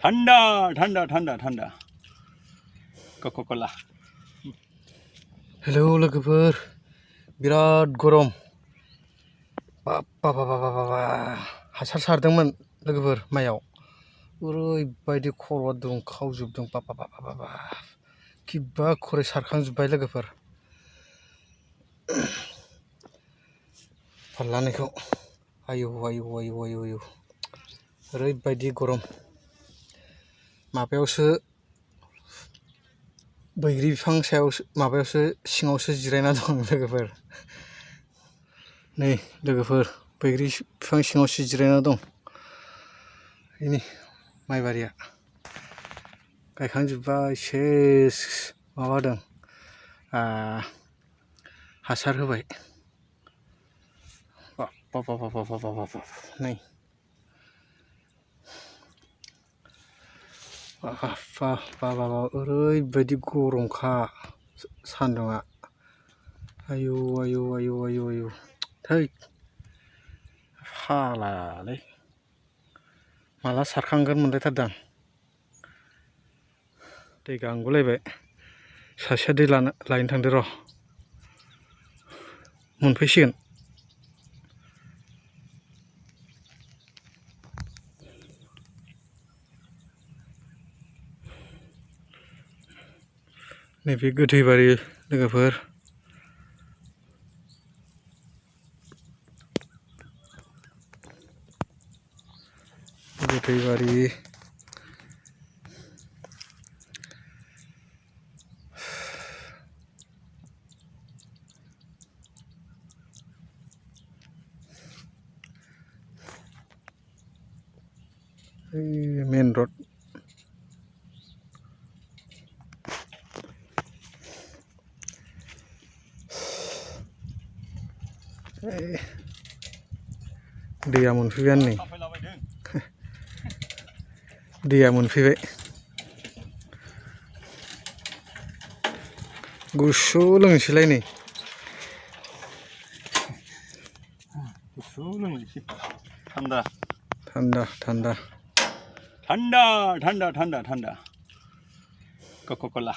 थान्दा थान्दा थान्दा थान्दा क'का-कला। हेलौ लोगोफोर, बिराद गरम। बाबा हासार सारदोंमोन लोगोफोर माइयाव, ओरैबायदि खर'आ दुंखावजोबदों। बाबा किबा खरे सारखांजोब्बाय लोगोफोर फारलानैखौ। आयौ ओरैबायदि गरम। माबायावसो बैग्रि बिफां माबायावसो सिङावसो जिरायना दं लोगोफोर। नै लोगोफोर, बैग्रि बिफां सिङावसो जिरायना दं। बेनि माइबारिया गायखांजोब्बाय, सेस माबादों, हासार होबाय। बाब नै बाबा ओरैबायदि गरमखा सान्दुङा। आयौ थै फालालै, माला सारखांगोन मोनलायथारदां। दै गांगुलायबाय। सासेया दै लायनो थांदो र', मोनफैसिगोन। नैबे गोथैबारि लोगोफोर। गोथैबारि मेन रड। दैया मोनफैबायानो नै, दैया मोनफैबाय। गुसु लोंनोसैलाय नै, गुसु लोंनोसै। थान्दा थान्दा थान्दा थान्दा थान्दा थान्दा क'का-कला।